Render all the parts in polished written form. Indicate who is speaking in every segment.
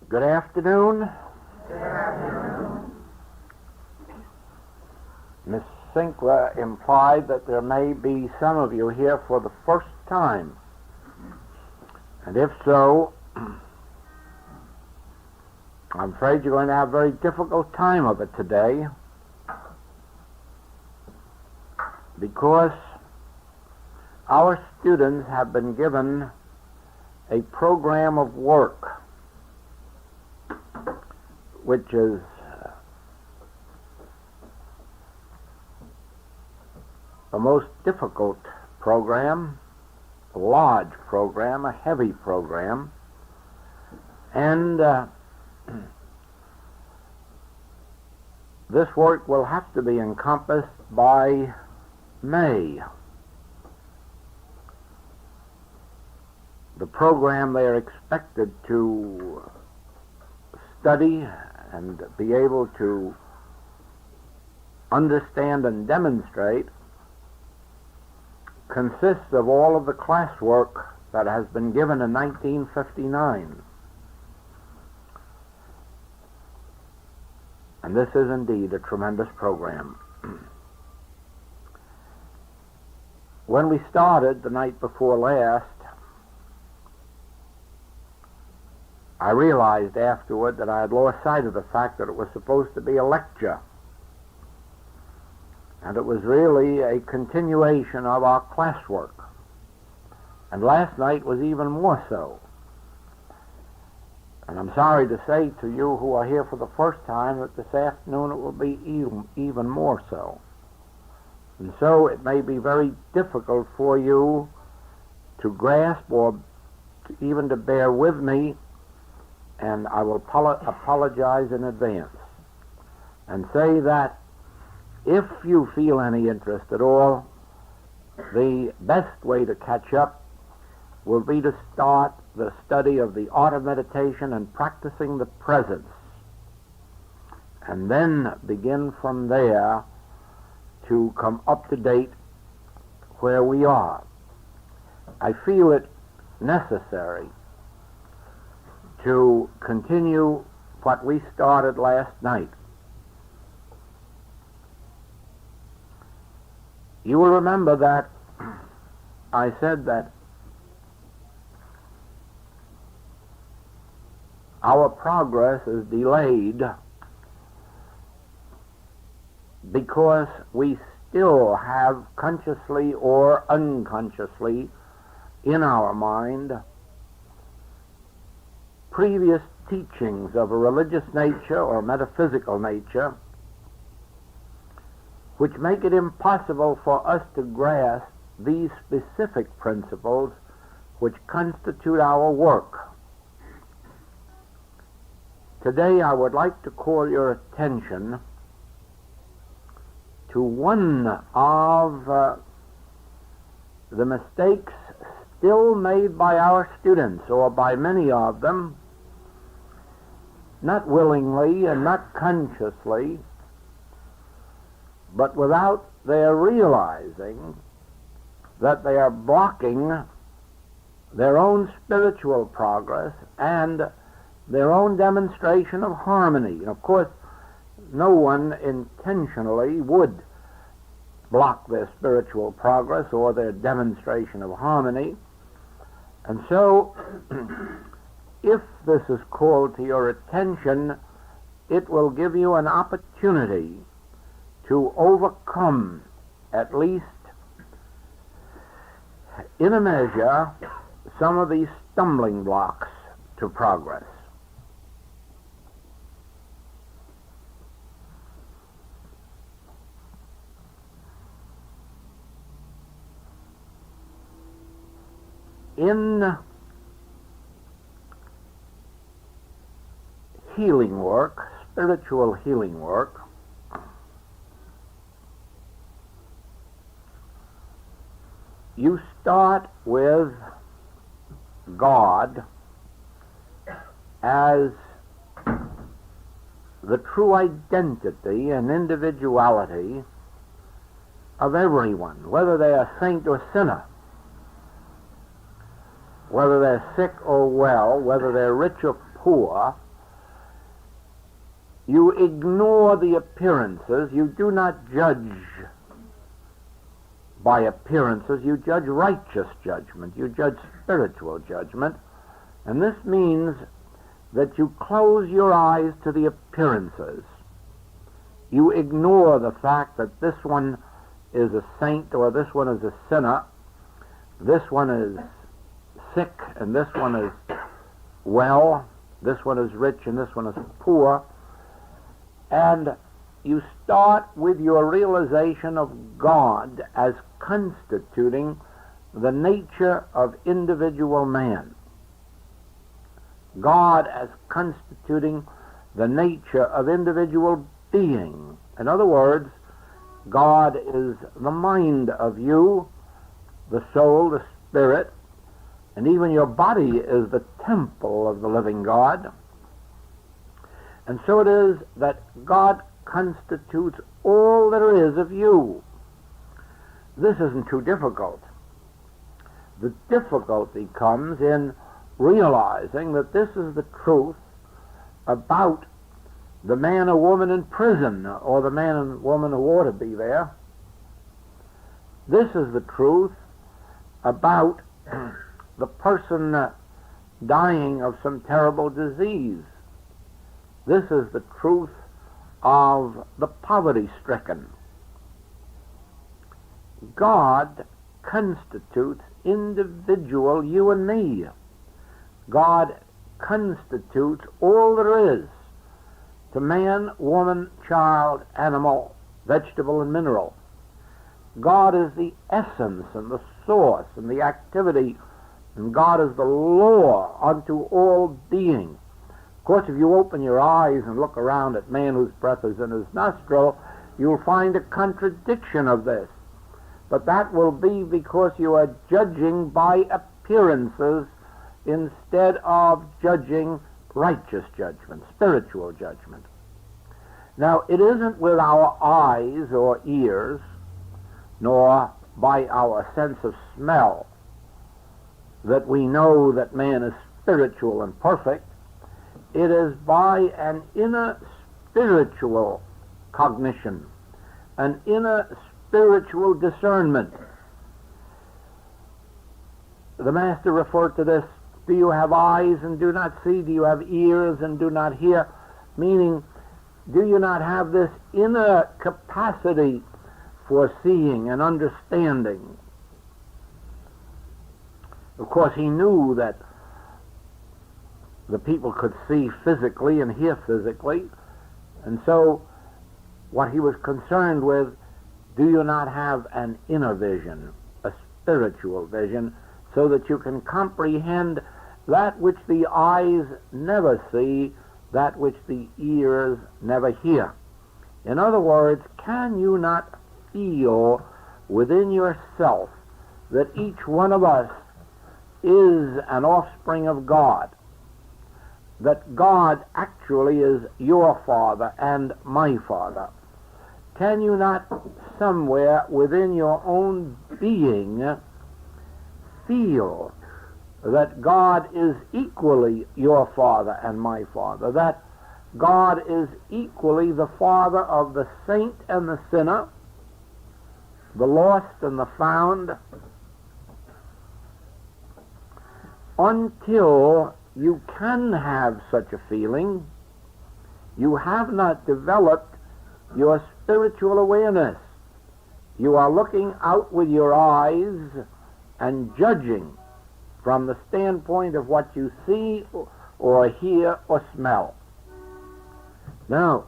Speaker 1: Good afternoon.
Speaker 2: Good afternoon.
Speaker 1: Miss Sinkler implied that there may be some of you here for the first time. And if so, I'm afraid you're going to have a very difficult time of it today, because our students have been given a program of work which is the most difficult program, a large program, a heavy program, and this work will have to be encompassed by May. The program they are expected to study and be able to understand and demonstrate consists of all of the classwork that has been given in 1959. And this is indeed a tremendous program. When we started the night before last, I realized afterward that I had lost sight of the fact that it was supposed to be a lecture. And it was really a continuation of our classwork. And last night was even more so. And I'm sorry to say to you who are here for the first time that this afternoon it will be even more so. And so it may be very difficult for you to grasp or even to bear with me, and I will apologize in advance and say that if you feel any interest at all, the best way to catch up will be to start the study of the art of meditation and practicing the presence, and then begin from there to come up to date where we are. I feel it necessary to continue what we started last night. You will remember that I said that our progress is delayed because we still have, consciously or unconsciously in our mind, previous teachings of a religious nature or metaphysical nature which make it impossible for us to grasp these specific principles which constitute our work. Today I would like to call your attention to one of the mistakes still made by our students, or by many of them, not willingly and not consciously, but without their realizing that they are blocking their own spiritual progress and their own demonstration of harmony. And of course, no one intentionally would block their spiritual progress or their demonstration of harmony. And so, if this is called to your attention, it will give you an opportunity to overcome, at least in a measure, some of these stumbling blocks to progress. In healing work, spiritual healing work, you start with God as the true identity and individuality of everyone, whether they are saint or sinner, whether they're sick or well, whether they're rich or poor, You ignore the appearances. You do not judge by appearances. You judge righteous judgment. You judge spiritual judgment. And this means that you close your eyes to the appearances. You ignore the fact that this one is a saint or this one is a sinner. This one is sick and this one is well. This one is rich and this one is poor. And you start with your realization of God as constituting the nature of individual man. God as constituting the nature of individual being. In other words, God is the mind of you, the soul, the spirit, and even your body is the temple of the living God. And so it is that God constitutes all there is of you. This isn't too difficult. The difficulty comes in realizing that this is the truth about the man or woman in prison, or the man and woman who ought to be there. This is the truth about the person dying of some terrible disease. This is the truth of the poverty-stricken. God constitutes individual you and me. God constitutes all there is to man, woman, child, animal, vegetable, and mineral. God is the essence and the source and the activity, and God is the law unto all being. Of course, if you open your eyes and look around at man whose breath is in his nostril, you'll find a contradiction of this. But that will be because you are judging by appearances instead of judging righteous judgment, spiritual judgment. Now, it isn't with our eyes or ears, nor by our sense of smell, that we know that man is spiritual and perfect. It is by an inner spiritual cognition, an inner spiritual discernment. The Master referred to this: do you have eyes and do not see? Do you have ears and do not hear? Meaning, do you not have this inner capacity for seeing and understanding? Of course, he knew that the people could see physically and hear physically, and so what he was concerned with, do you not have an inner vision, a spiritual vision, so that you can comprehend that which the eyes never see, that which the ears never hear? In other words, can you not feel within yourself that each one of us is an offspring of God, that God actually is your Father and my Father? Can you not somewhere within your own being feel that God is equally your Father and my Father, that God is equally the Father of the saint and the sinner, the lost and the found? Until you can have such a feeling, you have not developed your spiritual awareness. You are looking out with your eyes and judging from the standpoint of what you see or hear or smell. Now,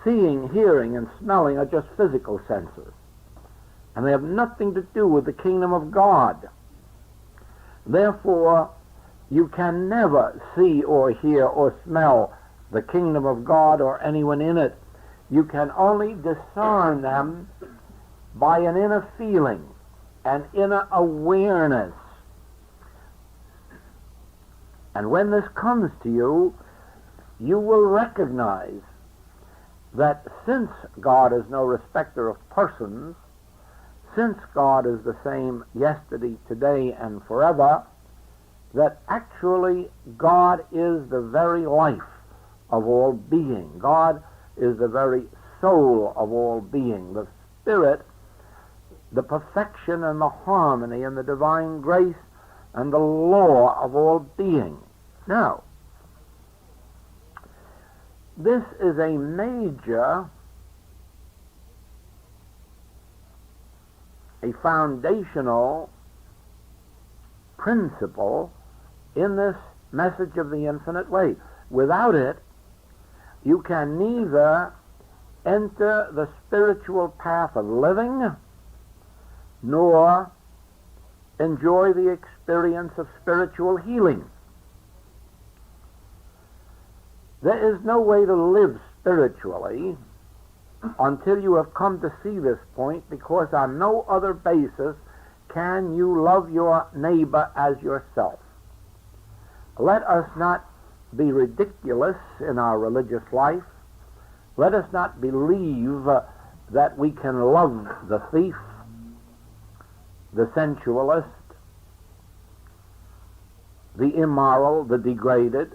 Speaker 1: seeing, hearing, and smelling are just physical senses, and they have nothing to do with the kingdom of God. Therefore, you can never see or hear or smell the kingdom of God or anyone in it. You can only discern them by an inner feeling, an inner awareness. And when this comes to you, you will recognize that since God is no respecter of persons, since God is the same yesterday, today, and forever, that actually God is the very life of all being. God is the very soul of all being. The Spirit, the perfection and the harmony and the divine grace and the law of all being. Now, this is a major, a foundational principle in this message of the infinite way. Without it, you can neither enter the spiritual path of living nor enjoy the experience of spiritual healing. There is no way to live spiritually until you have come to see this point, because on no other basis can you love your neighbor as yourself. Let us not be ridiculous in our religious life. Let us not believe that we can love the thief, the sensualist, the immoral, the degraded.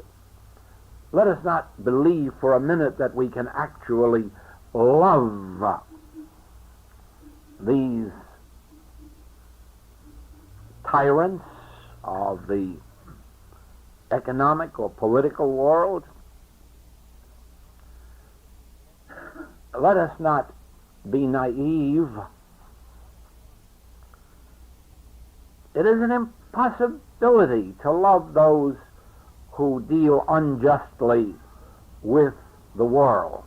Speaker 1: Let us not believe for a minute that we can actually love these tyrants of the economic or political world. Let us not be naive. It is an impossibility to love those who deal unjustly with the world.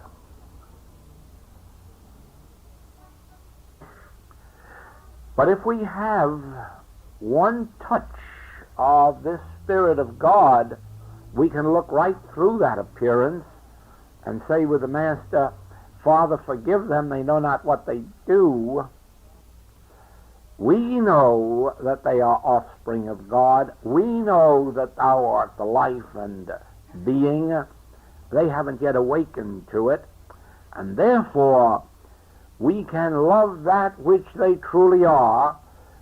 Speaker 1: But if we have one touch of this Spirit of God, we can look right through that appearance and say with the Master, Father, forgive them, they know not what they do. We know that they are offspring of God. We know that thou art the life and being. They haven't yet awakened to it. And therefore, we can love that which they truly are.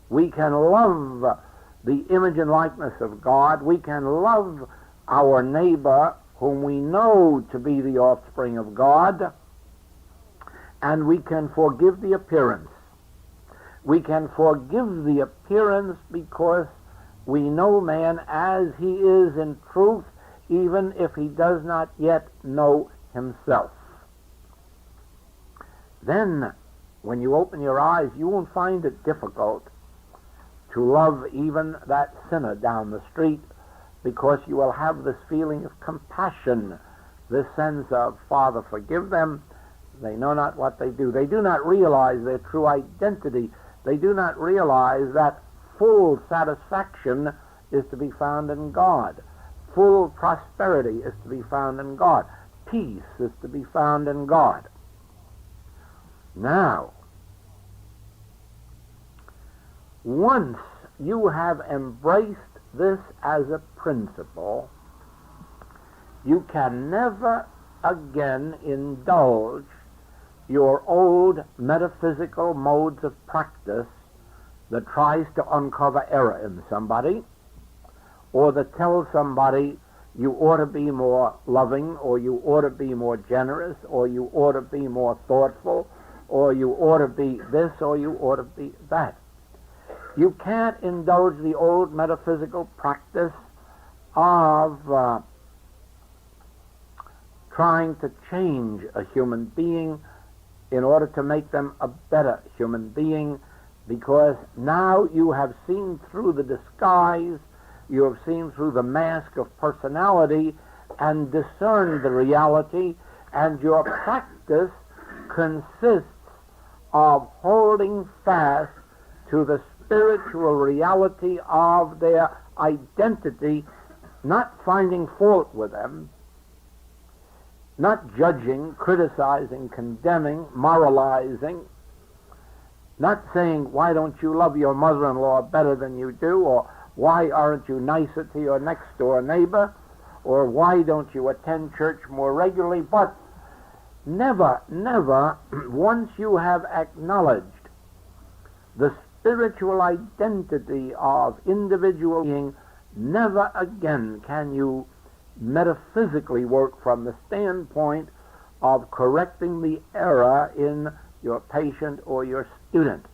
Speaker 1: We can love the image and likeness of God. We can love our neighbor, whom we know to be the offspring of God. And we can forgive the appearance. We can forgive the appearance because we know man as he is in truth, even if he does not yet know himself. Then, when you open your eyes, you won't find it difficult to love even that sinner down the street, because you will have this feeling of compassion, this sense of, Father, forgive them, they know not what they do. They do not realize their true identity. They do not realize that full satisfaction is to be found in God. Full prosperity is to be found in God. Peace is to be found in God. Now, once you have embraced this as a principle, you can never again indulge your old metaphysical modes of practice that tries to uncover error in somebody, or that tells somebody you ought to be more loving, or you ought to be more generous, or you ought to be more thoughtful, or you ought to be this, or you ought to be that. You can't indulge the old metaphysical practice of trying to change a human being in order to make them a better human being, because now you have seen through the disguise, you have seen through the mask of personality and discerned the reality, and your practice consists of holding fast to the spiritual reality of their identity, not finding fault with them, not judging, criticizing, condemning, moralizing, not saying, why don't you love your mother-in-law better than you do, or why aren't you nicer to your next-door neighbor, or why don't you attend church more regularly, but never, never, once you have acknowledged the spiritual identity of individual being, never again can you metaphysically work from the standpoint of correcting the error in your patient or your student.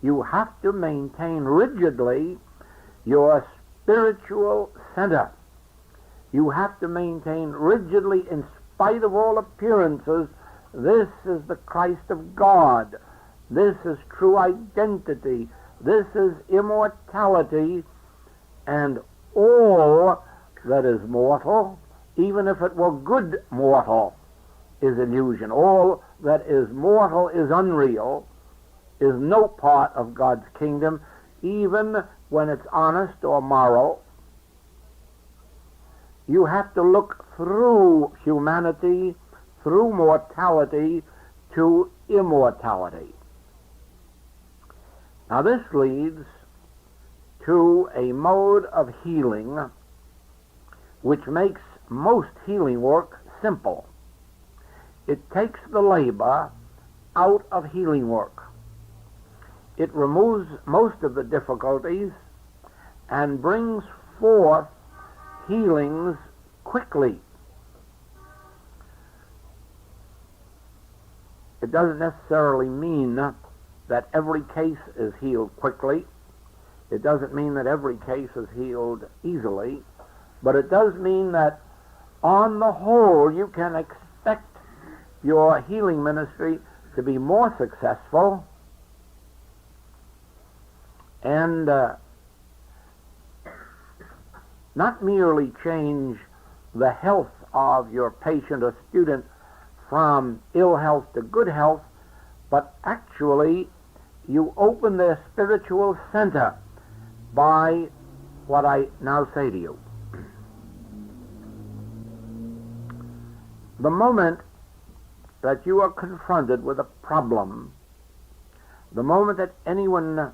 Speaker 1: You have to maintain rigidly your spiritual center. You have to maintain rigidly, in spite of all appearances, this is the Christ of God. This is true identity. This is immortality, and all that is mortal, even if it were good mortal, is illusion. All that is mortal is unreal, is no part of God's kingdom, even when it's honest or moral. You have to look through humanity, through mortality, to immortality. Now this leads to a mode of healing which makes most healing work simple. It takes the labor out of healing work. It removes most of the difficulties and brings forth healings quickly. It doesn't necessarily mean that every case is healed quickly. It doesn't mean that every case is healed easily, but it does mean that on the whole you can expect your healing ministry to be more successful and not merely change the health of your patient or student from ill health to good health, but actually you open their spiritual center by what I now say to you. The moment that you are confronted with a problem, the moment that anyone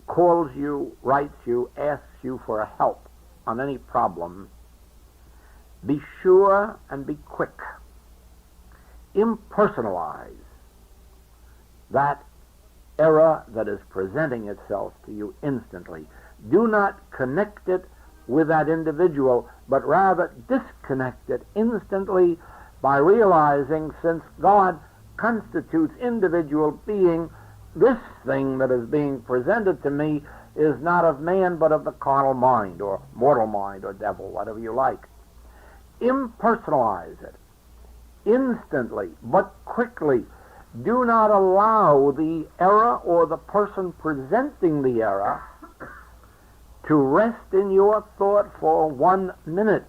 Speaker 1: calls you, writes you, asks you for help on any problem, be sure and be quick. Impersonalize that error that is presenting itself to you instantly. Do not connect it with that individual, but rather disconnect it instantly by realizing, since God constitutes individual being, this thing that is being presented to me is not of man, but of the carnal mind, or mortal mind, or devil, whatever you like. Impersonalize it instantly, but quickly. Do not allow the error or the person presenting the error to rest in your thought for 1 minute.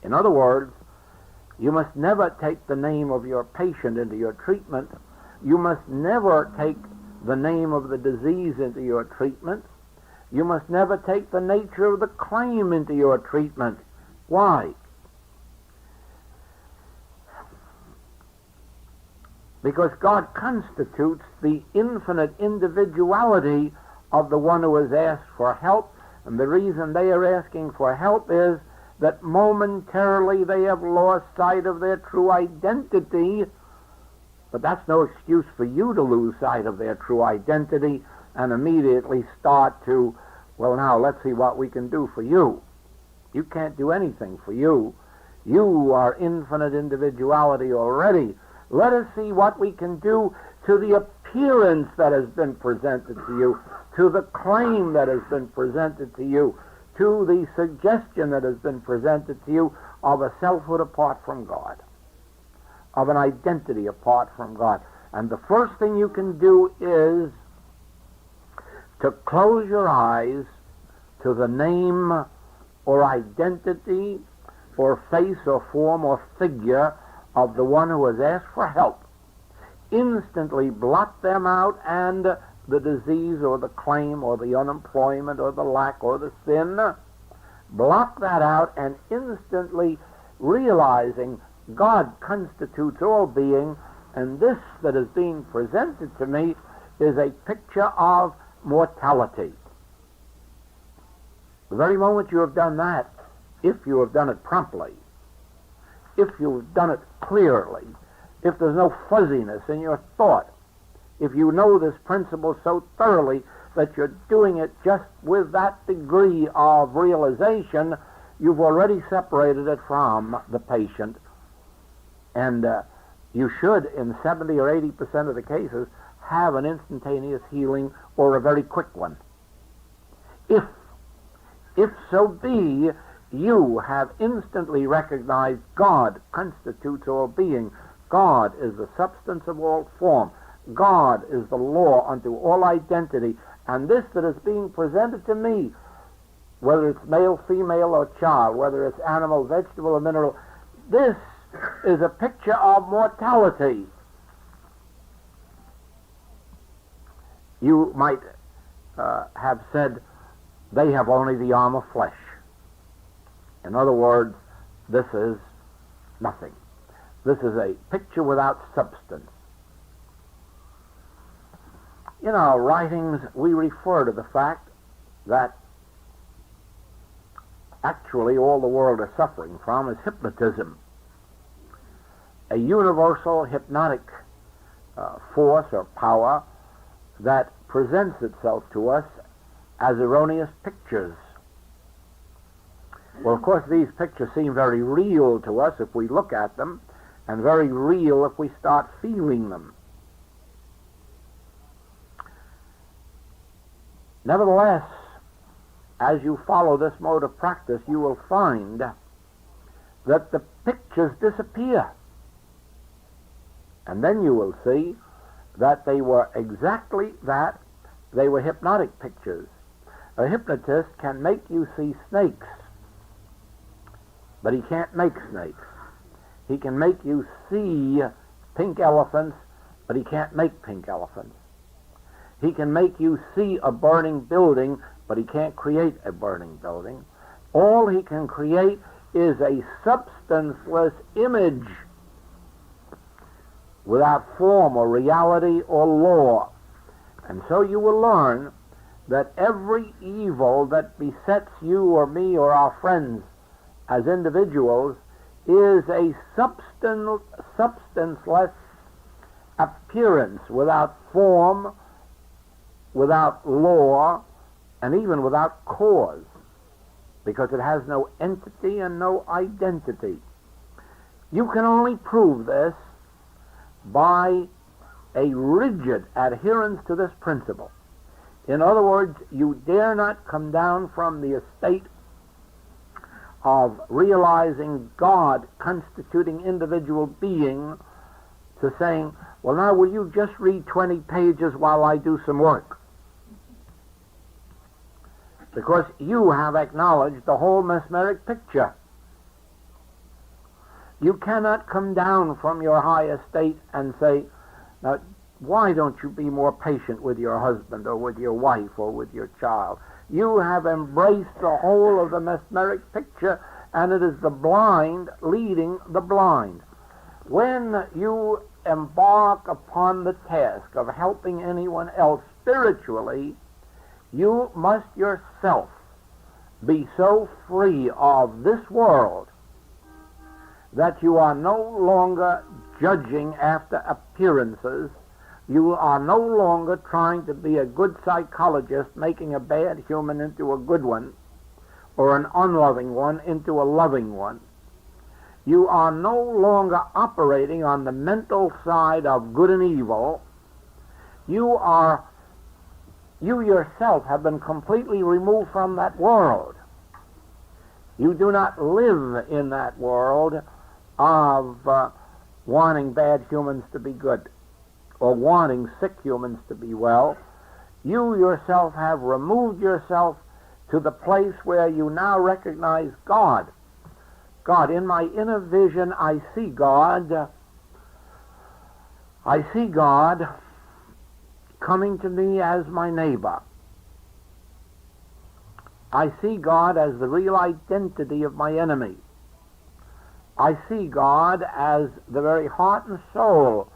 Speaker 1: In other words, you must never take the name of your patient into your treatment. You must never take the name of the disease into your treatment. You must never take the nature of the claim into your treatment. Why? Because God constitutes the infinite individuality of the one who has asked for help, and the reason they are asking for help is that momentarily they have lost sight of their true identity. But that's no excuse for you to lose sight of their true identity and immediately start to, well, now let's see what we can do for you. You can't do anything for you. You are infinite individuality already. Let us see what we can do to the appearance that has been presented to you, to the claim that has been presented to you, to the suggestion that has been presented to you of a selfhood apart from God, of an identity apart from God. And the first thing you can do is to close your eyes to the name or identity or face or form or figure of the one who has asked for help. Instantly blot them out, and the disease or the claim or the unemployment or the lack or the sin, blot that out, and instantly realizing God constitutes all being, and this that is being presented to me is a picture of mortality. The very moment you have done that, if you have done it promptly, if you've done it clearly, if there's no fuzziness in your thought, if you know this principle so thoroughly that you're doing it just with that degree of realization, you've already separated it from the patient, and you should, in 70 or 80% of the cases, have an instantaneous healing or a very quick one. If so be you have instantly recognized God constitutes all being, God is the substance of all form, God is the law unto all identity, and this that is being presented to me, whether it's male, female, or child, whether it's animal, vegetable, or mineral, this is a picture of mortality. You might have said, they have only the arm of flesh. In other words, this is nothing. This is a picture without substance. In our writings, we refer to the fact that actually all the world is suffering from is hypnotism, a universal hypnotic force or power that presents itself to us as erroneous pictures. Well, of course, these pictures seem very real to us if we look at them, and very real if we start feeling them. Nevertheless, as you follow this mode of practice, you will find that the pictures disappear. And then you will see that they were exactly that. They were hypnotic pictures. A hypnotist can make you see snakes, but he can't make snakes. He can make you see pink elephants, but he can't make pink elephants. He can make you see a burning building, but he can't create a burning building. All he can create is a substanceless image without form or reality or law. And so you will learn that every evil that besets you or me or our friends as individuals is a substanceless appearance without form, without law, and even without cause, because it has no entity and no identity. You can only prove this by a rigid adherence to this principle. In other words, you dare not come down from the estate of realizing God constituting individual being to saying, well, now will you just read 20 pages while I do some work? Because you have acknowledged the whole mesmeric picture. You cannot come down from your high estate and say, now, why don't you be more patient with your husband or with your wife or with your child? You have embraced the whole of the mesmeric picture, and it is the blind leading the blind. When you embark upon the task of helping anyone else spiritually, you must yourself be so free of this world that you are no longer judging after appearances. You are no longer trying to be a good psychologist, making a bad human into a good one, or an unloving one into a loving one. You are no longer operating on the mental side of good and evil. You yourself have been completely removed from that world. You do not live in that world of wanting bad humans to be good or wanting sick humans to be well. You yourself have removed yourself to the place where you now recognize God. God, in my inner vision, I see God. I see God coming to me as my neighbor. I see God as the real identity of my enemy. I see God as the very heart and soul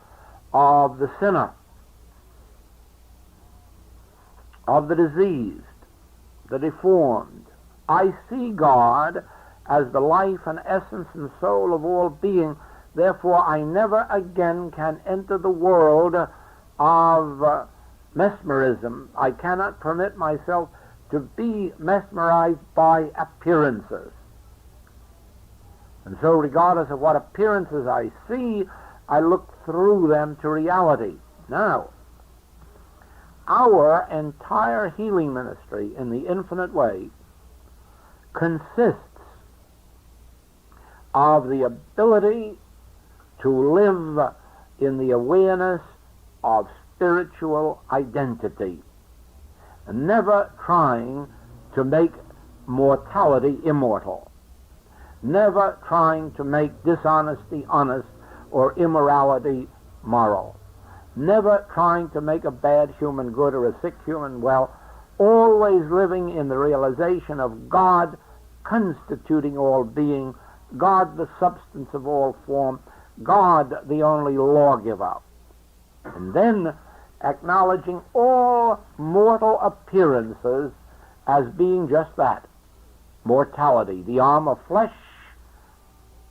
Speaker 1: of the sinner, of the diseased, the deformed. I see God as the life and essence and soul of all being. Therefore, I never again can enter the world of mesmerism. I cannot permit myself to be mesmerized by appearances. And so regardless of what appearances I see, I look through them to reality. Now, our entire healing ministry in the infinite way consists of the ability to live in the awareness of spiritual identity, never trying to make mortality immortal, never trying to make dishonesty honest or immorality moral, never trying to make a bad human good or a sick human well, always living in the realization of God constituting all being, God the substance of all form, God the only lawgiver. And then acknowledging all mortal appearances as being just that, mortality, the arm of flesh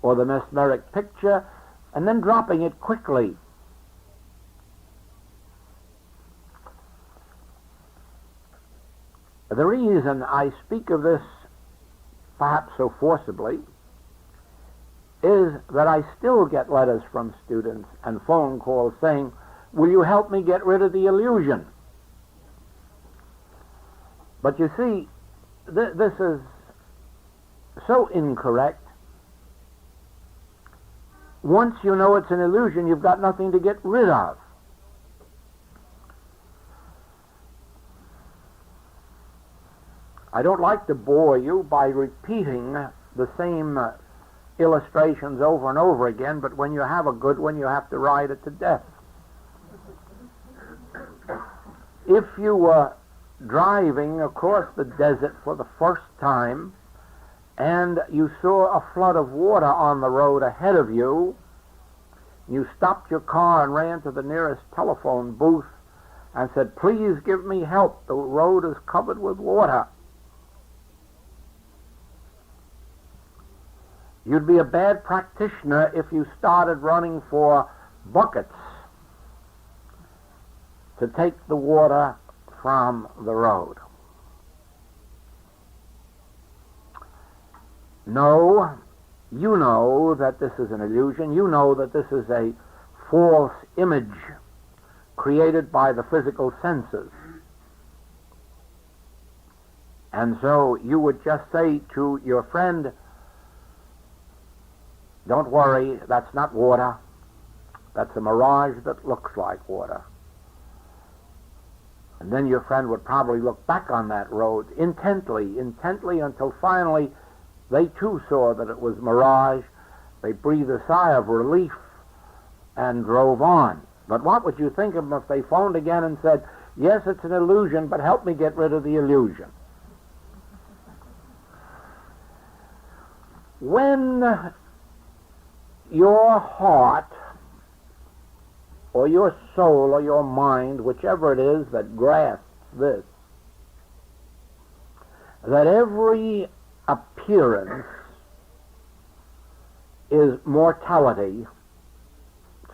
Speaker 1: or the mesmeric picture, and then dropping it quickly. The reason I speak of this perhaps so forcibly is that I still get letters from students and phone calls saying, will you help me get rid of the illusion? But you see, this is so incorrect. Once you know it's an illusion, you've got nothing to get rid of. I don't like to bore you by repeating the same illustrations over and over again, but when you have a good one, you have to ride it to death. If you were driving across the desert for the first time and you saw a flood of water on the road ahead of you, you stopped your car and ran to the nearest telephone booth and said, please give me help, the road is covered with water. You'd be a bad practitioner if you started running for buckets to take the water from the road. No, you know that this is an illusion. You know that this is a false image created by the physical senses. And so you would just say to your friend, don't worry, that's not water. That's a mirage that looks like water. And then your friend would probably look back on that road intently, until finally they too saw that it was mirage. They breathed a sigh of relief and drove on. But what would you think of them if they phoned again and said, yes, it's an illusion, but help me get rid of the illusion? When your heart or your soul or your mind, whichever it is that grasps this, that every appearance is mortality,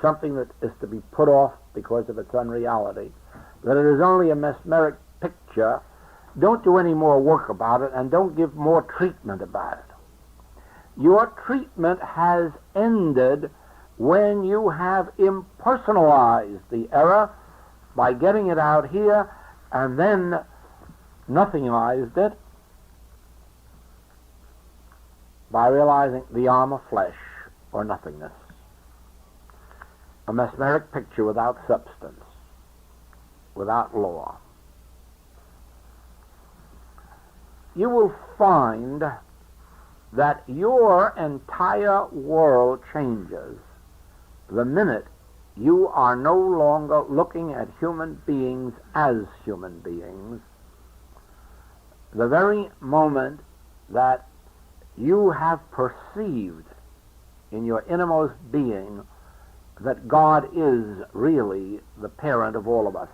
Speaker 1: something that is to be put off because of its unreality, that it is only a mesmeric picture, don't do any more work about it and don't give more treatment about it. Your treatment has ended when you have impersonalized the error by getting it out here and then nothingized it by realizing the arm of flesh or nothingness. A mesmeric picture without substance, without law. You will find that your entire world changes the minute you are no longer looking at human beings as human beings. The very moment that you have perceived in your innermost being that God is really the parent of all of us,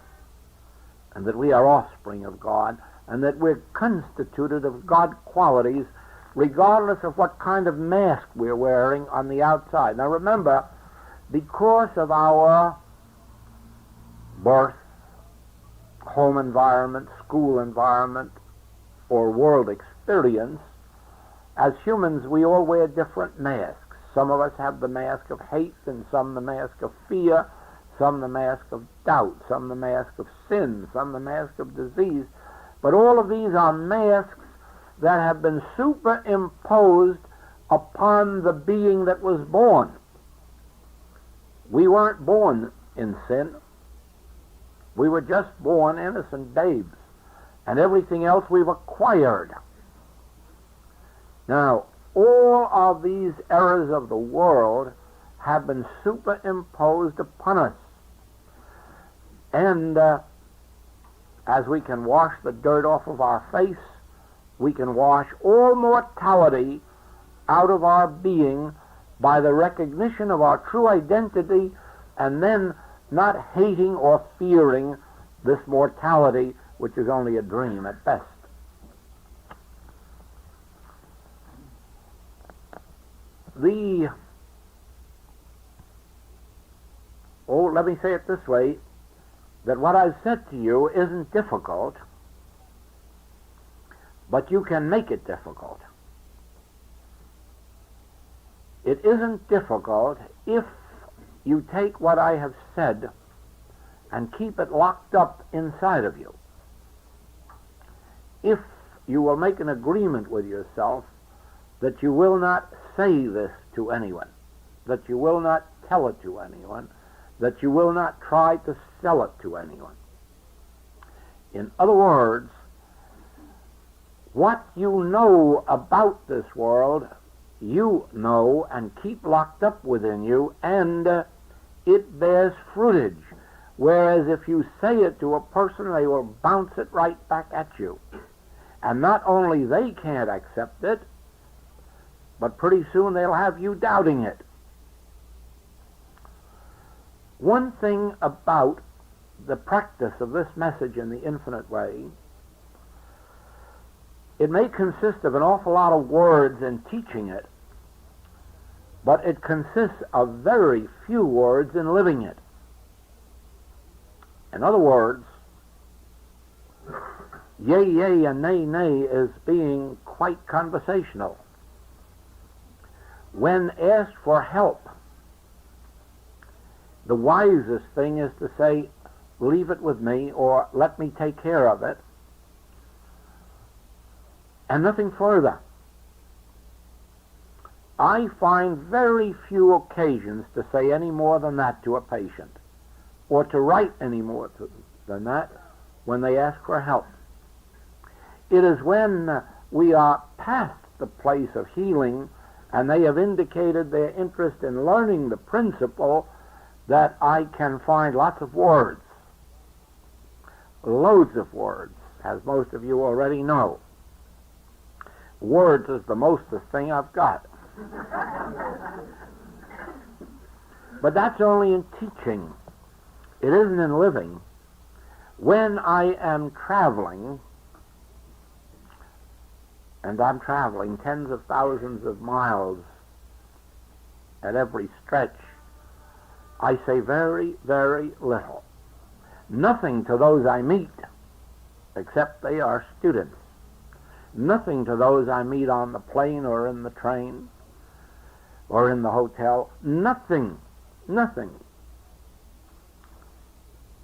Speaker 1: and that we are offspring of God, and that we're constituted of God qualities regardless of what kind of mask we're wearing on the outside. Now remember, because of our birth, home environment, school environment, or world experience, as humans we all wear different masks. Some of us have the mask of hate, and some the mask of fear, some the mask of doubt, some the mask of sin, some the mask of disease. But all of these are masks that have been superimposed upon the being that was born. We weren't born in sin. We were just born innocent babes, and everything else we've acquired. Now, all of these errors of the world have been superimposed upon us. And as we can wash the dirt off of our face, we can wash all mortality out of our being by the recognition of our true identity, and then not hating or fearing this mortality, which is only a dream at best. Let me say it this way, that what I've said to you isn't difficult, but you can make it difficult. It isn't difficult if you take what I have said and keep it locked up inside of you. If you will make an agreement with yourself that you will not say this to anyone, that you will not tell it to anyone, that you will not try to sell it to anyone. In other words, what you know about this world, you know and keep locked up within you, and it bears fruitage. Whereas if you say it to a person, they will bounce it right back at you. And not only they can't accept it, but pretty soon they'll have you doubting it. One thing about the practice of this message in the infinite way, it may consist of an awful lot of words in teaching it, but it consists of very few words in living it. In other words, yea, yea, and nay, nay is being quite conversational. When asked for help, the wisest thing is to say, leave it with me, or let me take care of it, and nothing further. I find very few occasions to say any more than that to a patient, or to write any more than that when they ask for help. It is when we are past the place of healing and they have indicated their interest in learning the principle that I can find lots of words, loads of words, as most of you already know. Words is the mostest thing I've got. But that's only in teaching. It isn't in living. When I am traveling, and I'm traveling tens of thousands of miles at every stretch, I say very, very little. Nothing to those I meet, except they are students. Nothing to those I meet on the plane or in the train or in the hotel. Nothing. Nothing.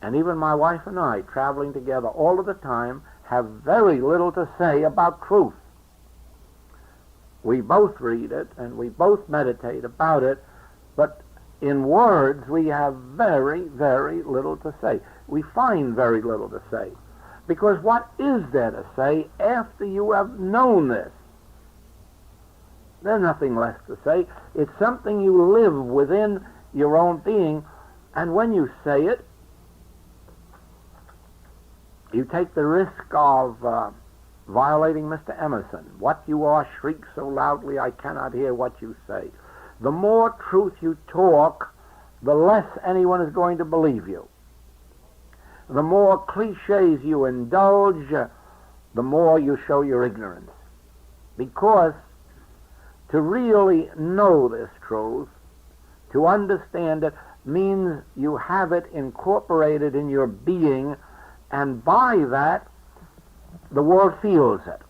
Speaker 1: And even my wife and I, traveling together all of the time, have very little to say about truth. We both read it and we both meditate about it, but in words we have very, very little to say. We find very little to say. Because what is there to say after you have known this? There's nothing less to say. It's something you live within your own being, and when you say it, you take the risk of violating Mr. Emerson. What you are shrieks so loudly I cannot hear what you say. The more truth you talk, the less anyone is going to believe you. The more cliches you indulge, the more you show your ignorance. Because to really know this truth, to understand it, means you have it incorporated in your being, and by that, the world feels it.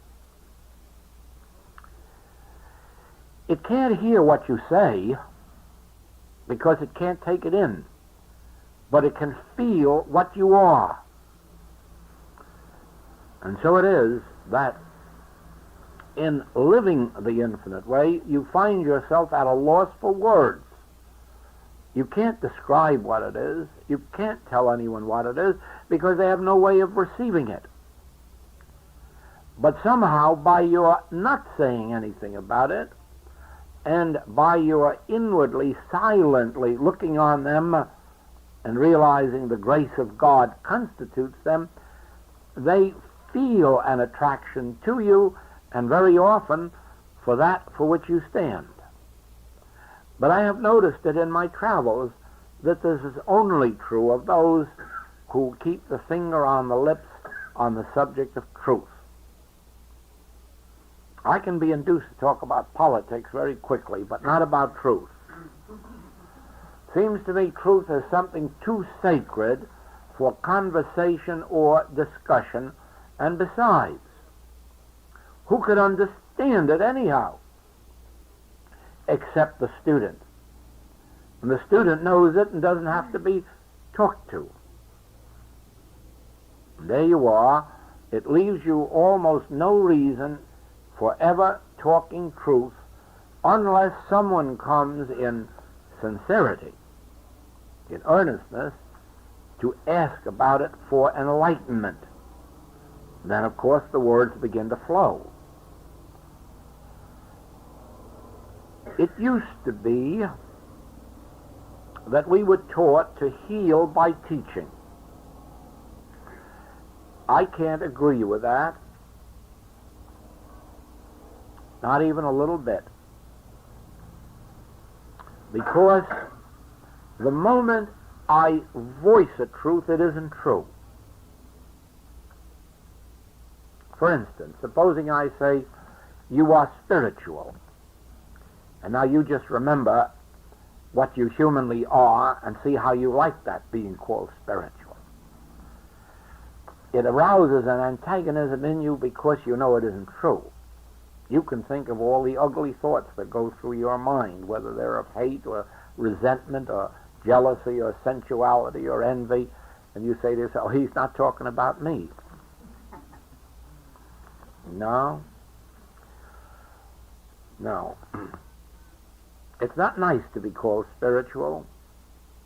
Speaker 1: It can't hear what you say because it can't take it in, but it can feel what you are. And so it is that in living the infinite way, you find yourself at a loss for words. You can't describe what it is. You can't tell anyone what it is because they have no way of receiving it. But somehow, by your not saying anything about it, and by your inwardly, silently looking on them and realizing the grace of God constitutes them, they feel an attraction to you, and very often for that for which you stand. But I have noticed that in my travels that this is only true of those who keep the finger on the lips on the subject of truth. I can be induced to talk about politics very quickly, but not about truth. Seems to me truth is something too sacred for conversation or discussion, and besides, who could understand it anyhow? Except the student. And the student knows it and doesn't have to be talked to. And there you are. It leaves you almost no reason for ever talking truth unless someone comes in sincerity, in earnestness, to ask about it for enlightenment. Then, of course, the words begin to flow. It used to be that we were taught to heal by teaching. I can't agree with that. Not even a little bit. Because the moment I voice a truth, it isn't true. For instance, supposing I say, you are spiritual. And now you just remember what you humanly are and see how you like that being called spiritual. It arouses an antagonism in you because you know it isn't true. You can think of all the ugly thoughts that go through your mind, whether they're of hate or resentment or jealousy or sensuality or envy, and you say to yourself, oh, he's not talking about me. No. It's not nice to be called spiritual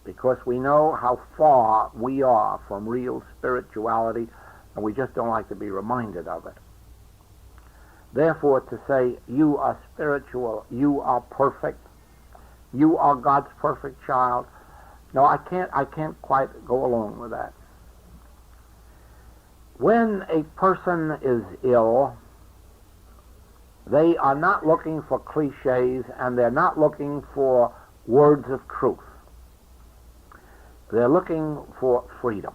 Speaker 1: because we know how far we are from real spirituality, and we just don't like to be reminded of it. Therefore, to say, you are spiritual, you are perfect, you are God's perfect child, no, I can't quite go along with that. When a person is ill, they are not looking for cliches and they're not looking for words of truth. They're looking for freedom.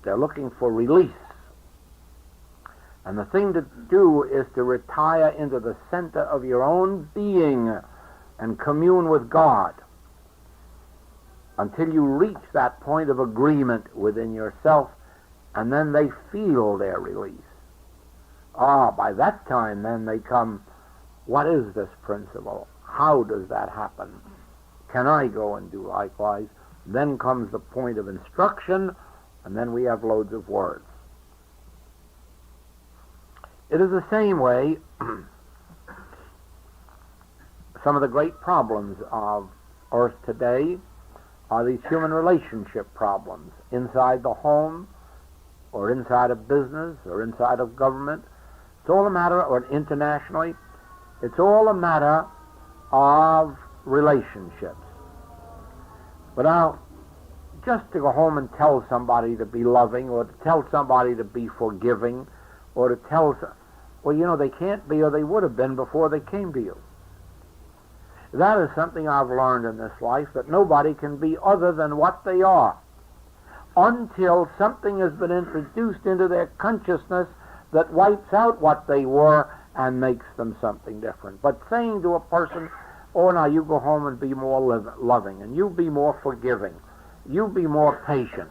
Speaker 1: They're looking for release. And the thing to do is to retire into the center of your own being and commune with God until you reach that point of agreement within yourself, and then they feel their release. By that time then they come, what is this principle? How does that happen? Can I go and do likewise? Then comes the point of instruction, and then we have loads of words. It is the same way some of the great problems of earth today are these human relationship problems inside the home or inside of business or inside of government. It's all a matter, or internationally, it's all a matter of relationships. But now, just to go home and tell somebody to be loving, or to tell somebody to be forgiving, or to tell, well, you know, they can't be, or they would have been before they came to you. That is something I've learned in this life, that nobody can be other than what they are, until something has been introduced into their consciousness that wipes out what they were and makes them something different. But saying to a person, oh, now you go home and be more loving, and you be more forgiving, you be more patient.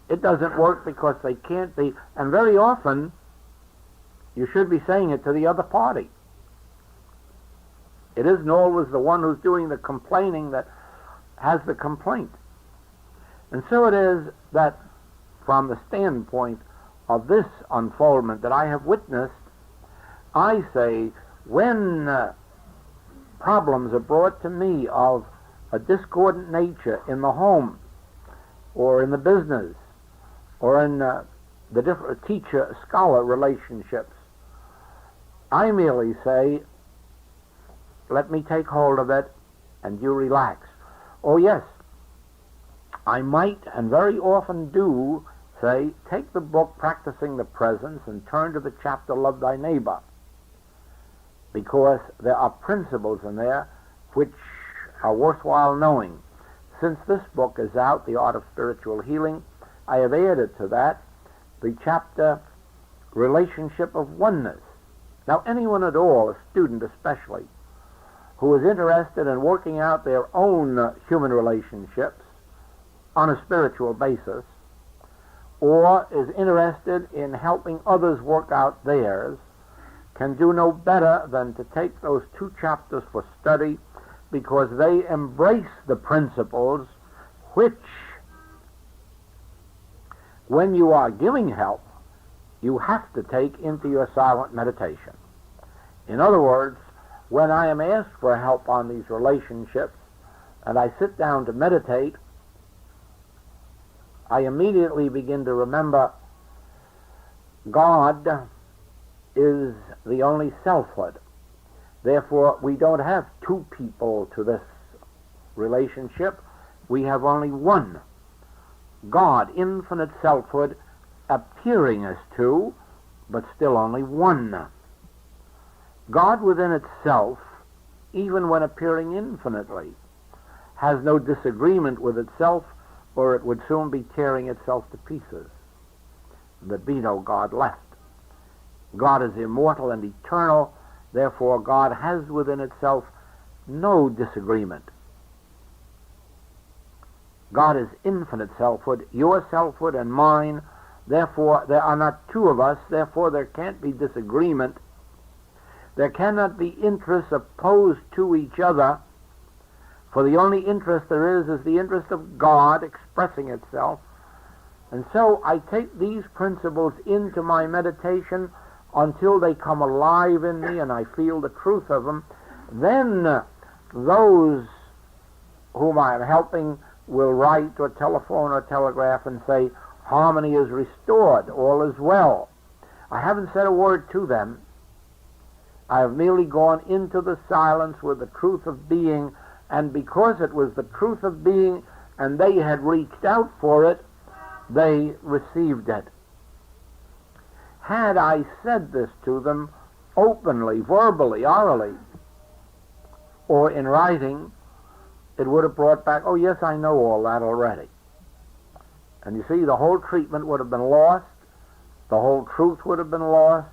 Speaker 1: It doesn't work because they can't be, and very often you should be saying it to the other party. It isn't always the one who's doing the complaining that has the complaint. And so it is that from the standpoint of this unfoldment that I have witnessed, I say when problems are brought to me of a discordant nature in the home or in the business or in the different teacher-scholar relationships, I merely say, let me take hold of it and you relax. Oh yes, I might and very often do say, take the book Practicing the Presence and turn to the chapter Love Thy Neighbor, because there are principles in there which are worthwhile knowing. Since this book is out, The Art of Spiritual Healing, I have added to that the chapter Relationship of Oneness. Now anyone at all, a student especially, who is interested in working out their own human relationships on a spiritual basis, or is interested in helping others work out theirs, can do no better than to take those two chapters for study, because they embrace the principles which, when you are giving help, you have to take into your silent meditation. In other words, when I am asked for help on these relationships and I sit down to meditate, I immediately begin to remember God is the only selfhood. Therefore, we don't have two people to this relationship. We have only one. God, infinite selfhood, appearing as two, but still only one. God within itself, even when appearing infinitely, has no disagreement with itself, or it would soon be tearing itself to pieces. There'd be no God left. God is immortal and eternal, therefore God has within itself no disagreement. God is infinite selfhood, your selfhood and mine, therefore there are not two of us, therefore there can't be disagreement. There cannot be interests opposed to each other, for the only interest there is the interest of God expressing itself. And so I take these principles into my meditation until they come alive in me and I feel the truth of them. Then those whom I am helping will write or telephone or telegraph and say, harmony is restored, all is well. I haven't said a word to them. I have merely gone into the silence with the truth of being, and because it was the truth of being and they had reached out for it, they received it. Had I said this to them openly, verbally, orally, or in writing, it would have brought back, oh yes, I know all that already. And you see, the whole treatment would have been lost, the whole truth would have been lost,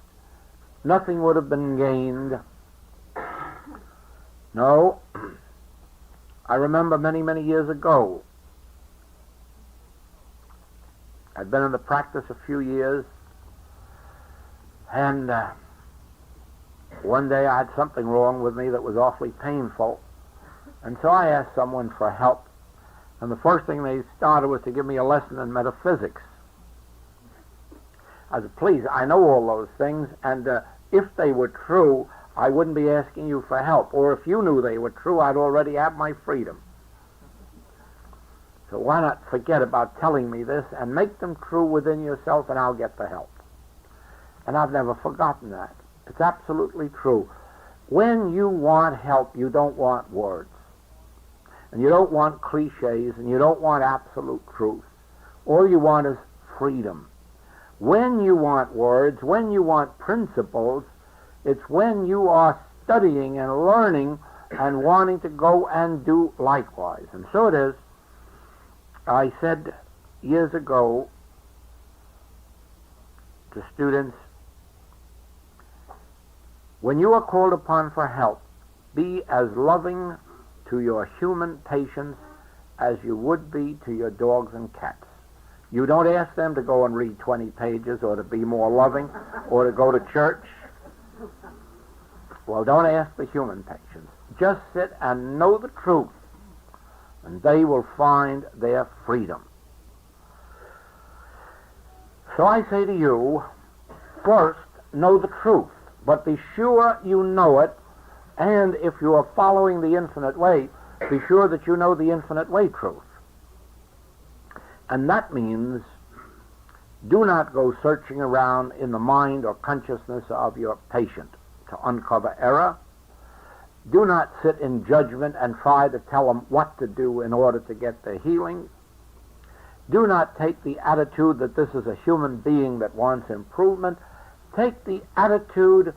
Speaker 1: nothing would have been gained. No, I remember many, many years ago, I'd been in the practice a few years, and one day I had something wrong with me that was awfully painful, and so I asked someone for help, and the first thing they started was to give me a lesson in metaphysics. I said, please, I know all those things, and if they were true, I wouldn't be asking you for help, or if you knew they were true, I'd already have my freedom. So why not forget about telling me this and make them true within yourself, and I'll get the help. And I've never forgotten that. It's absolutely true. When you want help, you don't want words. And you don't want cliches, and you don't want absolute truth. All you want is freedom. When you want words, when you want principles, it's when you are studying and learning and wanting to go and do likewise. And so it is. I said years ago to students, when you are called upon for help, be as loving to your human patients as you would be to your dogs and cats. You don't ask them to go and read 20 pages or to be more loving or to go to church. Well, don't ask the human patients. just sit and know the truth, and they will find their freedom. So I say to you, first, know the truth, but be sure you know it, and if you are following the infinite way, be sure that you know the infinite way truth. And that means do not go searching around in the mind or consciousness of your patient to uncover error. Do not sit in judgment and try to tell them what to do in order to get their healing. Do not take the attitude that this is a human being that wants improvement. Take the attitude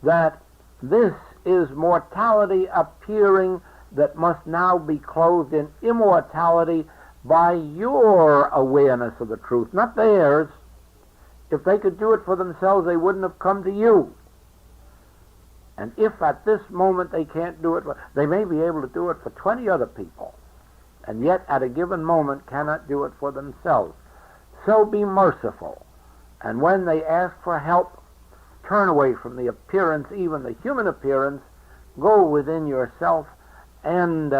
Speaker 1: that this is mortality appearing that must now be clothed in immortality by your awareness of the truth, not theirs. If they could do it for themselves, they wouldn't have come to you. And if at this moment they can't do it, they may be able to do it for 20 other people, and yet at a given moment cannot do it for themselves. So be merciful. And when they ask for help, turn away from the appearance, even the human appearance, go within yourself and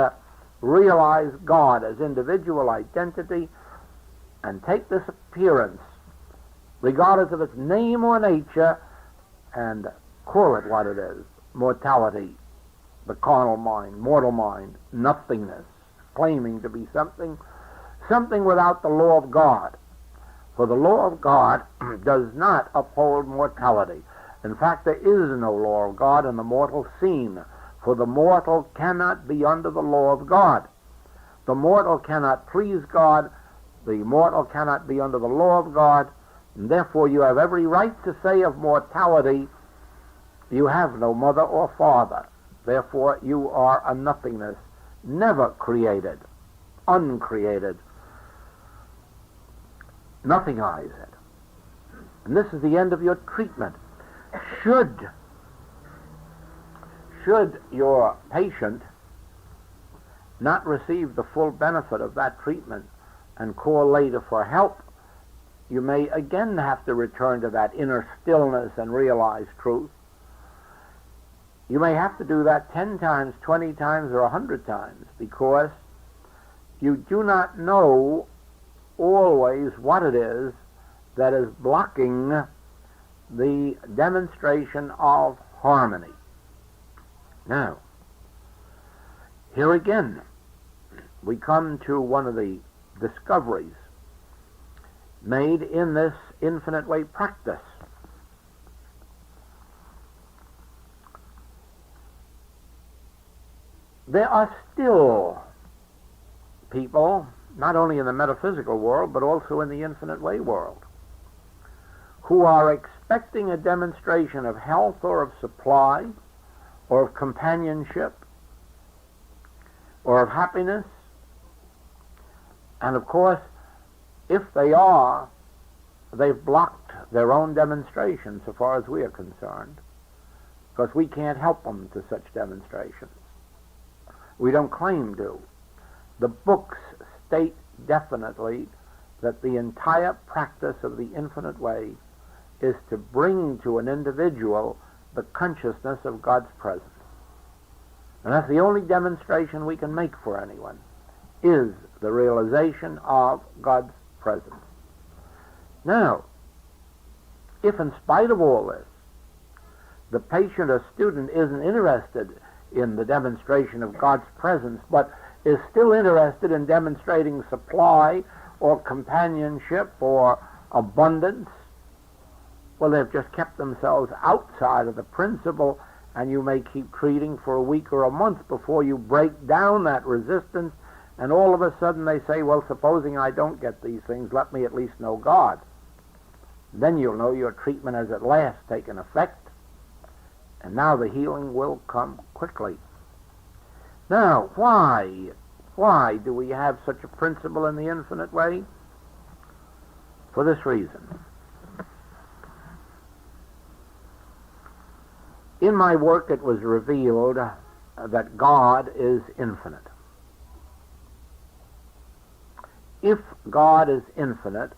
Speaker 1: realize God as individual identity, and take this appearance, regardless of its name or nature, and call it what it is: mortality, the carnal mind, mortal mind, nothingness, claiming to be something without the law of God. For the law of God does not uphold mortality. In fact, there is no law of God in the mortal scene, for the mortal cannot be under the law of God. The mortal cannot please God. The mortal cannot be under the law of God. And therefore you have every right to say of mortality, you have no mother or father. Therefore you are a nothingness, never created, uncreated. Nothingize it. And this is the end of your treatment. Should your patient not receive the full benefit of that treatment and call later for help, you may again have to return to that inner stillness and realize truth. You may have to do that 10 times, 20 times, or 100 times, because you do not know always what it is that is blocking the demonstration of harmony. Now, here again, we come to one of the discoveries made in this infinite way practice. There are still people, not only in the metaphysical world, but also in the infinite way world, who are expecting a demonstration of health or of supply or of companionship or of happiness. And of course, if they are, they've blocked their own demonstration so far as we are concerned, because we can't help them to such demonstrations. We don't claim to. The books state definitely that the entire practice of the infinite way is to bring to an individual the consciousness of God's presence. And that's the only demonstration we can make for anyone, is the realization of God's presence. Now, if in spite of all this, the patient or student isn't interested in the demonstration of God's presence, but is still interested in demonstrating supply or companionship or abundance, well, they've just kept themselves outside of the principle, and you may keep treating for a week or a month before you break down that resistance, and all of a sudden they say, well, supposing I don't get these things, let me at least know God. Then you'll know your treatment has at last taken effect, and now the healing will come quickly. Now, why do we have such a principle in the infinite way? For this reason. In my work it was revealed that God is infinite. If God is infinite,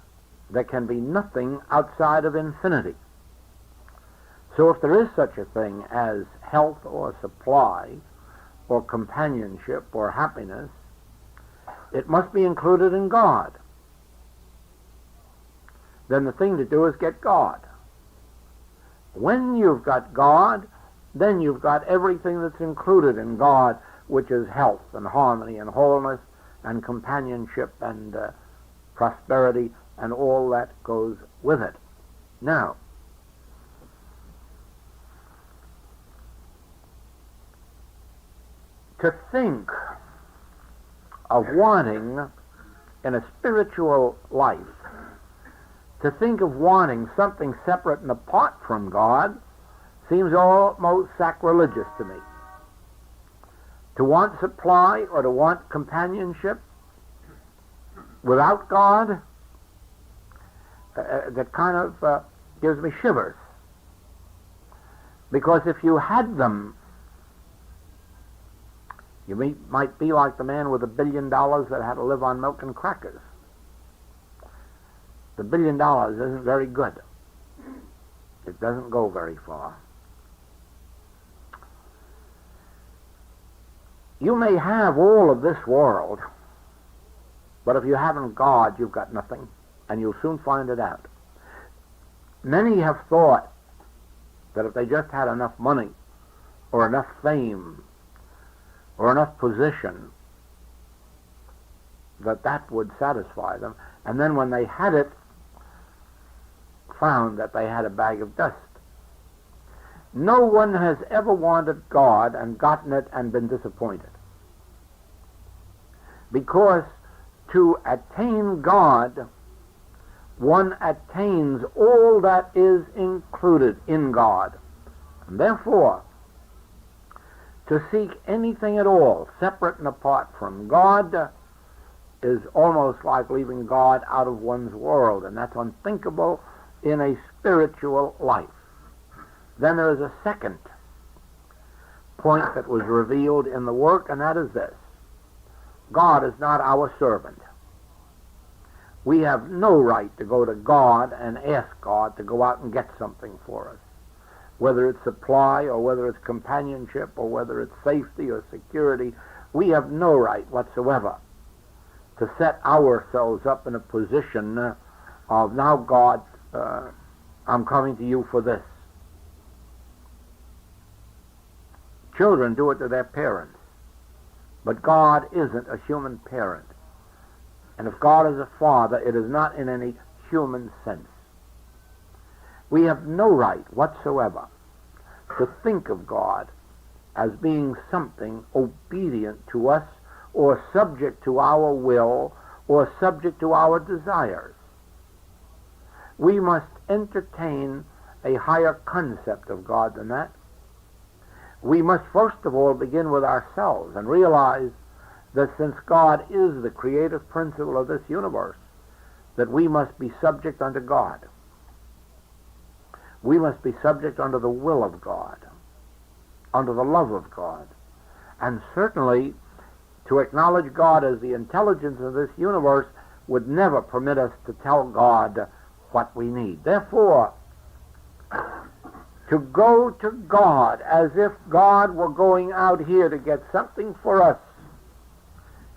Speaker 1: there can be nothing outside of infinity. So if there is such a thing as health or supply, or companionship or happiness, it must be included in God. Then the thing to do is get God. When you've got God, then you've got everything that's included in God, which is health and harmony and wholeness and companionship and prosperity and all that goes with it. Now, to think of wanting in a spiritual life, to think of wanting something separate and apart from God seems almost sacrilegious to me. To want supply or to want companionship without God, that kind of gives me shivers. Because if you had them, you might be like the man with $1 billion that had to live on milk and crackers. The $1 billion isn't very good. It doesn't go very far. You may have all of this world, but if you haven't God, you've got nothing, and you'll soon find it out. Many have thought that if they just had enough money, or enough fame, or enough position, that would satisfy them, and then when they had it, found that they had a bag of dust. No one has ever wanted God and gotten it and been disappointed. Because to attain God, one attains all that is included in God. And therefore, to seek anything at all separate and apart from God is almost like leaving God out of one's world, and that's unthinkable in a spiritual life. Then there is a second point that was revealed in the work, and that is this. God is not our servant. We have no right to go to God and ask God to go out and get something for us. Whether it's supply or whether it's companionship or whether it's safety or security, we have no right whatsoever to set ourselves up in a position of, now God, I'm coming to you for this. Children do it to their parents, but God isn't a human parent. And if God is a father, it is not in any human sense. We have no right whatsoever to think of God as being something obedient to us or subject to our will or subject to our desires. We must entertain a higher concept of God than that. We must first of all begin with ourselves and realize that since God is the creative principle of this universe, that we must be subject unto God. We must be subject under the will of God, under the love of God. And certainly, to acknowledge God as the intelligence of this universe would never permit us to tell God what we need. Therefore, to go to God as if God were going out here to get something for us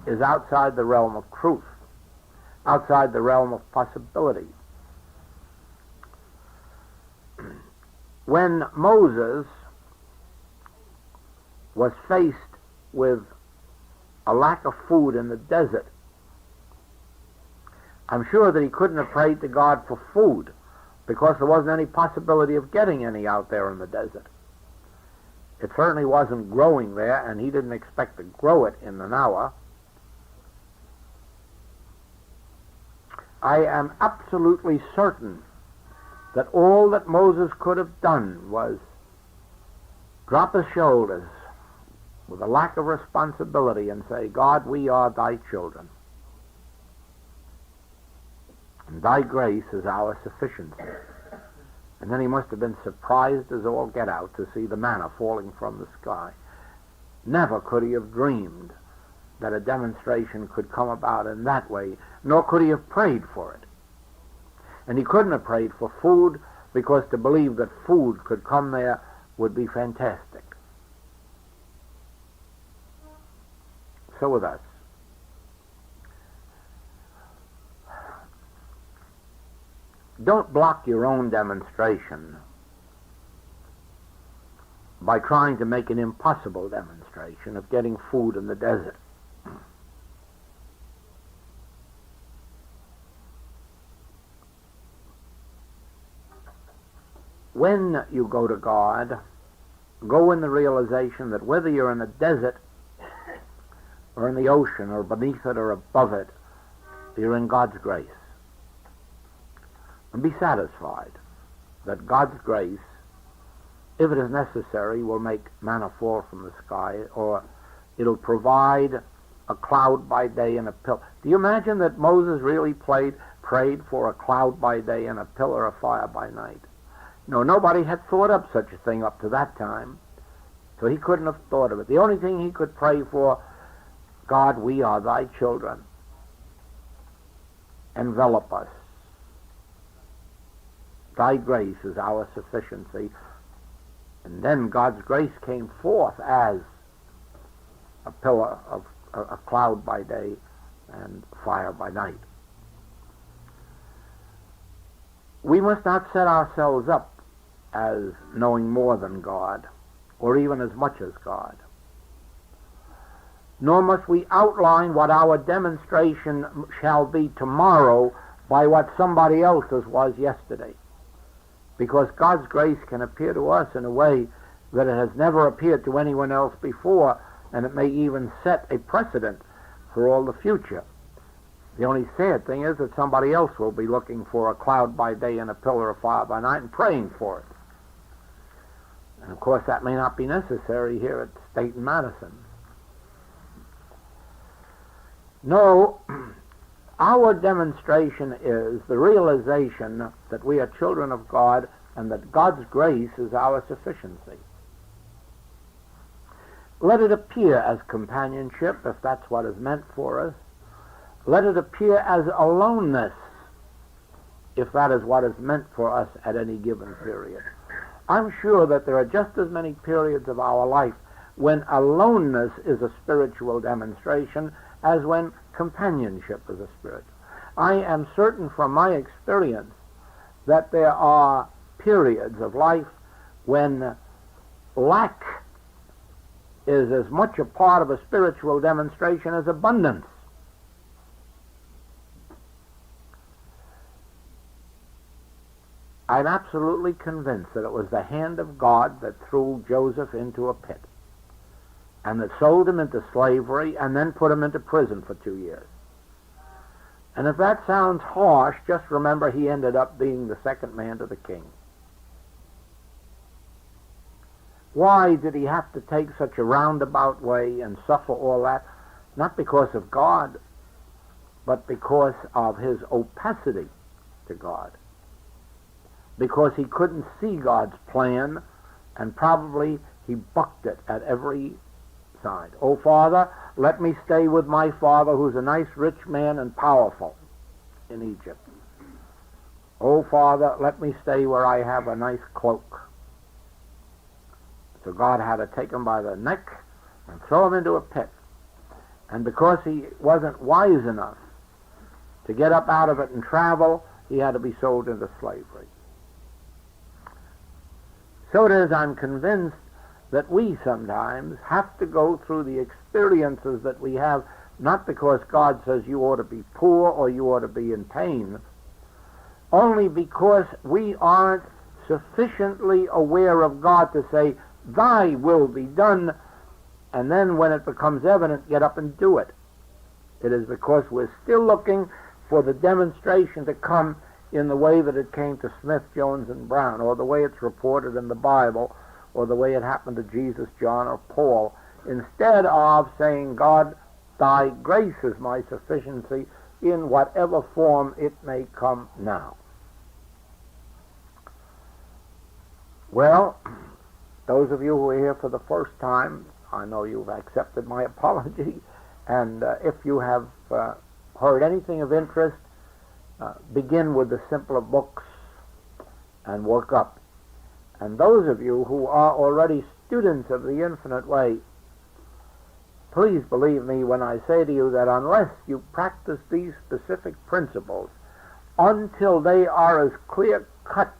Speaker 1: is outside the realm of truth, outside the realm of possibility. When Moses was faced with a lack of food in the desert, I'm sure that he couldn't have prayed to God for food because there wasn't any possibility of getting any out there in the desert. It certainly wasn't growing there, and he didn't expect to grow it in an hour. I am absolutely certain that all that Moses could have done was drop his shoulders with a lack of responsibility and say, God, we are thy children, and thy grace is our sufficiency. And then he must have been surprised as all get out to see the manna falling from the sky. Never could he have dreamed that a demonstration could come about in that way, nor could he have prayed for it. And he couldn't have prayed for food, because to believe that food could come there would be fantastic. so with us. Don't block your own demonstration by trying to make an impossible demonstration of getting food in the desert. When you go to God, go in the realization that whether you're in the desert or in the ocean or beneath it or above it, you're in God's grace. And be satisfied that God's grace, if it is necessary, will make manna fall from the sky, or it'll provide a cloud by day and a pillar. Do you imagine that Moses really prayed for a cloud by day and a pillar of fire by night? No, nobody had thought up such a thing up to that time, so he couldn't have thought of it. The only thing he could pray for, God, we are thy children. Envelop us. Thy grace is our sufficiency. And then God's grace came forth as a pillar of a cloud by day and fire by night. We must not set ourselves up as knowing more than God, or even as much as God. Nor must we outline what our demonstration shall be tomorrow by what somebody else's was yesterday. Because God's grace can appear to us in a way that it has never appeared to anyone else before, and it may even set a precedent for all the future. The only sad thing is that somebody else will be looking for a cloud by day and a pillar of fire by night and praying for it. And of course that may not be necessary here at State and Madison. No, our demonstration is the realization that we are children of God and that God's grace is our sufficiency. Let it appear as companionship, if that's what is meant for us. Let it appear as aloneness, if that is what is meant for us at any given period. I'm sure that there are just as many periods of our life when aloneness is a spiritual demonstration as when companionship is a spiritual. I am certain from my experience that there are periods of life when lack is as much a part of a spiritual demonstration as abundance. I'm absolutely convinced that it was the hand of God that threw Joseph into a pit and that sold him into slavery and then put him into prison for 2 years. And if that sounds harsh, just remember he ended up being the second man to the king. Why did he have to take such a roundabout way and suffer all that? Not because of God, but because of his opacity to God. Because he couldn't see God's plan, and probably he bucked it at every side. Oh, Father, let me stay with my father who's a nice rich man and powerful in Egypt. Oh, Father, let me stay where I have a nice cloak. So God had to take him by the neck and throw him into a pit. And because he wasn't wise enough to get up out of it and travel, he had to be sold into slavery. So it is, I'm convinced, that we sometimes have to go through the experiences that we have, not because God says you ought to be poor or you ought to be in pain, only because we aren't sufficiently aware of God to say, thy will be done, and then when it becomes evident, get up and do it. It is because we're still looking for the demonstration to come in the way that it came to Smith, Jones, and Brown, or the way it's reported in the Bible, or the way it happened to Jesus, John, or Paul, instead of saying, God, thy grace is my sufficiency in whatever form it may come now. Well, those of you who are here for the first time, I know you've accepted my apology, and if you have heard anything of interest, begin with the simpler books and work up. And those of you who are already students of the infinite way, Please believe me when I say to you that unless you practice these specific principles until they are as clear-cut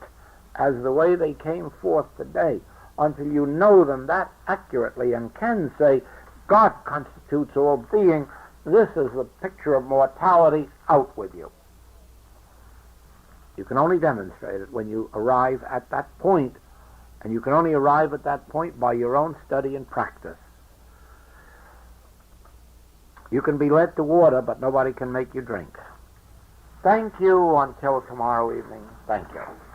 Speaker 1: as the way they came forth today, until you know them that accurately and can say, God constitutes all being, this is the picture of mortality, out with you. You can only demonstrate it when you arrive at that point, and you can only arrive at that point by your own study and practice. You can be led to water, but nobody can make you drink. Thank you until tomorrow evening. Thank you.